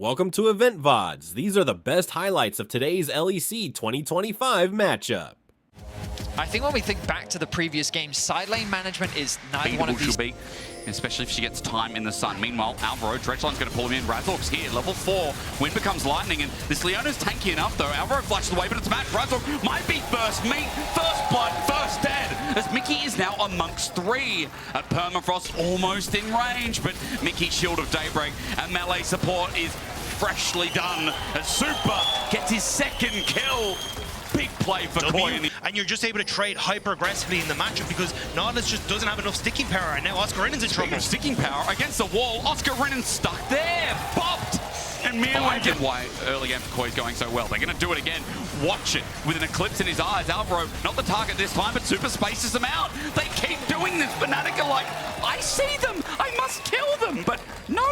Welcome to Loleventvods. These are the best highlights of today's LEC 2025 matchup. I think when we think back to the previous game, side lane management is neither one of these. Be, especially if she gets time in the sun. Meanwhile, Alvaro, Dredgeline's going to pull him in. Razork's here, level 4. Wind becomes lightning, and this Leona's tanky enough, though. Alvaro flashes away, but it's match. Razork might be first meat, first blood, first dead, as Mickey is now amongst 3. A Permafrost almost in range, but Mickey's Shield of Daybreak and melee support is freshly done as Super gets his second kill. Big play for Koi. And you're just able to trade hyper aggressively in the matchup because Nautilus just doesn't have enough sticking power, and now Oscar Rinnan's in trouble. Sticking power against the wall. Oscar Rinnan stuck there. Bopped. And Mirwin get why early game for Koi's going so well. They're going to do it again. Watch it with an eclipse in his eyes. Alvaro, not the target this time, but Super spaces them out. They keep doing this. Fnatic are like, I see them. I must kill them. But no.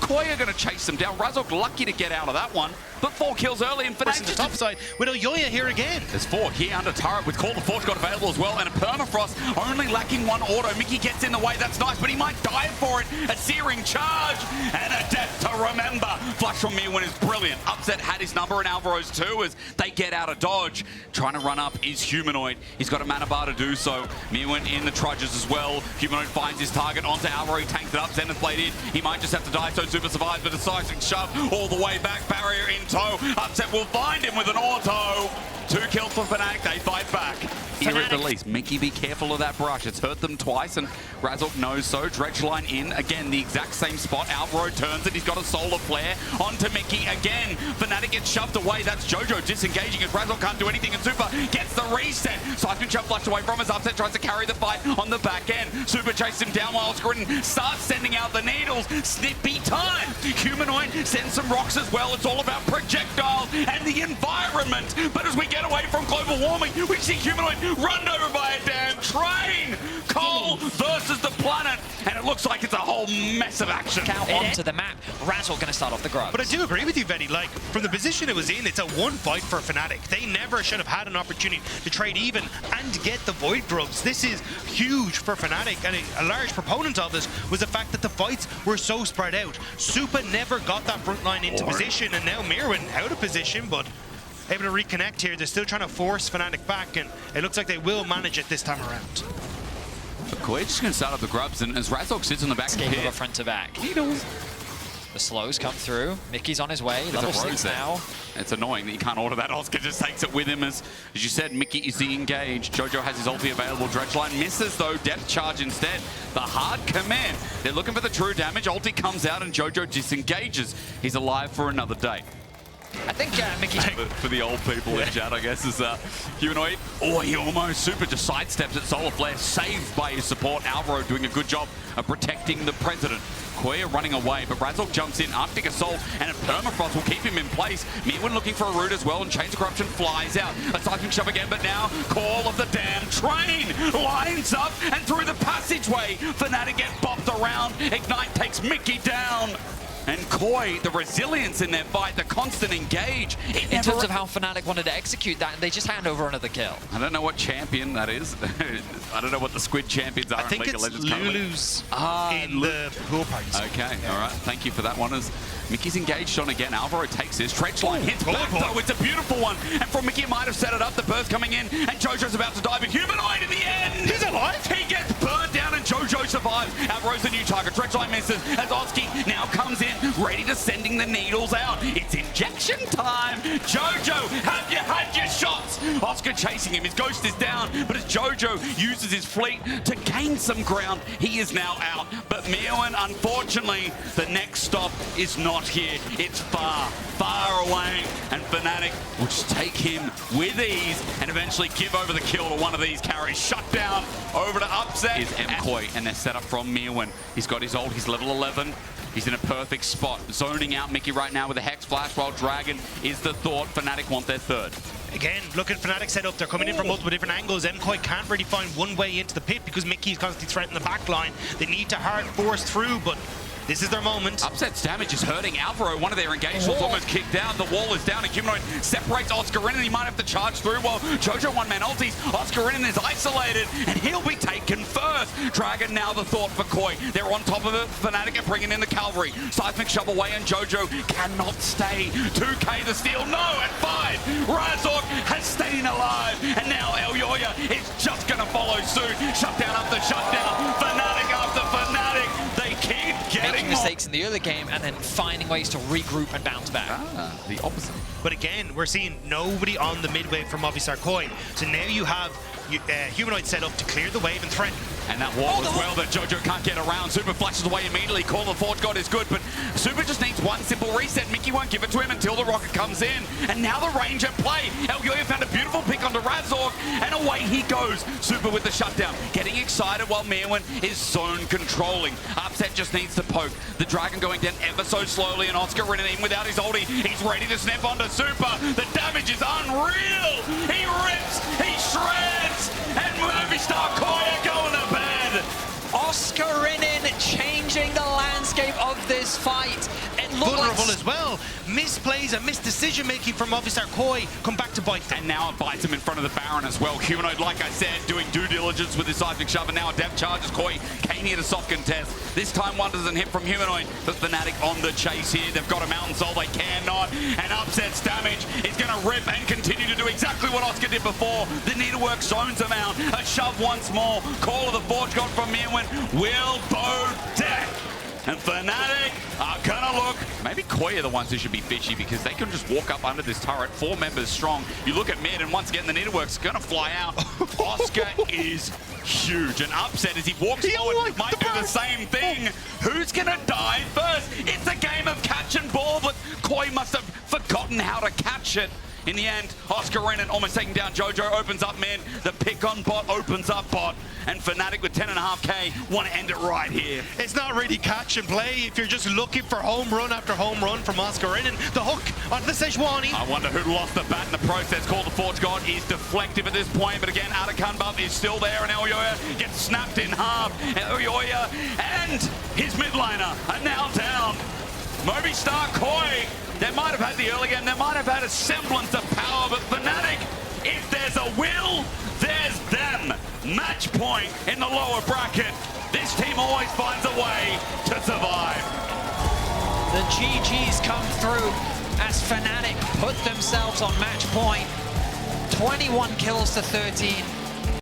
Koi are going to chase them down. Razork lucky to get out of that one. But 4 kills early and Fnatic the top side with Oyoya here again. There's 4 here under turret with Call the Forge got available as well, and a Permafrost only lacking 1 auto. Mickey gets in the way, that's nice, but he might die for it. A searing charge and a death to remember. Flush from Mirwin is brilliant. Upset had his number and Alvaro's too as they get out of dodge. Trying to run up is Humanoid. He's got a mana bar to do so. Mirwin in the trudges as well. Humanoid finds his target onto Alvaro. He tanks it up. Zenith Blade in. He might just have to die, so Super survives, but a decisive shove all the way back. Barrier in tow. Upset will find him with an auto. 2 kills for Fnatic. They fight back. Here at the least. Mickey, be careful of that brush. It's hurt them twice, and Razork knows so. Dredgeline in. Again, the exact same spot. Alvaro turns it. He's got a solar flare onto Mickey again. Fnatic gets shoved away. That's Jojo disengaging as Razork can't do anything, and Super gets the reset. Siphon Shove flushed away from his Upset, tries to carry the fight on the back end. Super chases him down while Scritton starts sending out the needles. Snippy time. Humanoid sends some rocks as well. It's all about projectiles and the environment. But as we get away from global warming, we see Humanoid run over by a damn train. Cole versus the planet, and it looks like it's a whole mess of action. Out onto the map. Razork going to start off the grubs. But I do agree with you, Vetty. Like, from the position it was in, it's a one fight for Fnatic. They never should have had an opportunity to trade even and get the Void Grubs. This is huge for Fnatic, and a large proponent of this was the fact that the fights were so spread out. Supa never got that front line into position, and now Mirwin out of position, but able to reconnect here. They're still trying to force Fnatic back, and it looks like they will manage it this time around. But Koi's just going to start up the grubs, and as Razork sits on the back of the pit, front to back. The slows come through. Mickey's on his way. Level 6 now. It's annoying that you can't order that. Oscar just takes it with him. As you said, Mickey is the engage. Jojo has his ulti available. Dredgeline misses, though. Depth charge instead. The hard command. They're looking for the true damage. Ulti comes out, and Jojo disengages. He's alive for another day. I think Mickey's... For the old people in chat, I guess, is Humanoid. Oh, he almost Super just sidesteps at Solar Flare, saved by his support. Alvaro doing a good job of protecting the President. Koya running away, but Razork jumps in. Arctic Assault and a Permafrost will keep him in place. Mirwin looking for a route as well, and Chains of Corruption flies out. A Siphon Shove again, but now Call of the damn train lines up, and through the passageway, Fnatic get bopped around. Ignite takes Mickey down. And Koi, the resilience in their fight, the constant engage. In terms of how Fnatic wanted to execute that, they just hand over another kill. I don't know what champion that is. I don't know what the Squid champions are. I think it's Lulu's in the pool parties. Okay, all right. Thank you for that one. As Mickey's engaged on again. Alvaro takes his Dredgeline hits back, though. It's a beautiful one. And from Mickey, might have set it up. The burst coming in, and Jojo's about to dive in. Humanoid in the end. He's alive. He gets burned down, and Jojo survives. Alvaro's the new target. Dredgeline misses as Oski now comes in, ready to sending the needles out. It's injection time. Jojo, have you had your shots? Oscar chasing him. His ghost is down, but as Jojo uses his fleet to gain some ground, he is now out. But Mirwin, unfortunately, the next stop is not here. It's far, far away, and Fnatic will just take him with ease and eventually give over the kill to one of these carries. Shut down over to Upset. Is Koi, and they're set up from Mirwin. He's got his ult. He's level 11. He's in a perfect spot. Zoning out Mickey right now with a Hex Flash, while Dragon is the thought. Fnatic want their third. Again, look at Fnatic set up. They're coming in from multiple different angles. Mkoi can't really find one way into the pit because Mickey is constantly threatening the back line. They need to hard force through, but This is their moment. Upset's damage is hurting Alvaro. One of their engagements almost kicked out. The wall is down, and Humanoid separates Oscarinin. He might have to charge through while Jojo one-man ulties. Oscarinin is isolated, and he'll be taken first. Dragon now the thought for Koi. They're on top of it. Fnatic are bringing in the cavalry. Seismic shove away, and Jojo cannot stay. 2K the steal. No, at 5. Razork has stayed alive, and now El Yoya is just going to follow suit. Shutdown after shutdown. Fnatic after Fnatic. They keep making mistakes in the early game and then finding ways to regroup and bounce back. The opposite. But again, we're seeing nobody on the mid wave from Movistar Koi. So now you have Humanoid set up to clear the wave and threaten. And that wall as well that Jojo can't get around. Super flashes away immediately. Call the Forge God is good, but Super just needs one simple reset. Mickey won't give it to him until the rocket comes in. And now the range at play. El Yoya found a beautiful pick onto Razork, and away he goes. Super with the shutdown. Getting excited while Mirwin is zone controlling. Upset just needs to poke. The Dragon going down ever so slowly, and Oscar running in without his ulti. He's ready to snap onto Super. The damage is unreal. He rips, he shreds, and Movistar Koi are going to bed. Oscarinin changing the landscape of this fight. It looked Vulnerable like as well. Misplays and misdecision making from Movistar Koi come back to bite them. And now it bites him in front of the Baron as well. Humanoid, like I said, doing due diligence with his seismic shove, and now a depth charges. Koi came here to soft contest. This time one doesn't hit from Humanoid, but Fnatic on the chase here. They've got a Mountain Soul, they cannot. And Upset's damage is going to rip and continue to do exactly what Oscar did before. The needlework zones him out. A shove once more. Call of the Forge God from Mirwin will bow deck. And Fnatic are gonna look. Maybe Koi are the ones who should be fishy because they can just walk up under this turret. 4 members strong. You look at mid, and once again the needlework's gonna fly out. Oscar is huge. And Upset as he walks forward might do the same thing. Who's gonna die first? It's a game of catch and ball, but Koi must have forgotten how to catch it. In the end, Oscarinin almost taking down Jojo, opens up mid. The pick on bot opens up bot. And Fnatic with 10.5k want to end it right here. It's not really catch and play if you're just looking for home run after home run from Oscarinin. The hook onto the Sejuani. I wonder who lost the bat in the process. Call the Forge God is deflective at this point, but again, Atakan buff is still there, and El Yoya gets snapped in half. El Yoya and his mid laner are now down. Movistar Koi, they might have had the early game, they might have had a semblance of power, but Fnatic, if there's a will, there's them. Match point in the lower bracket. This team always finds a way to survive. the GGs come through as Fnatic put themselves on match point. 21 kills to 13.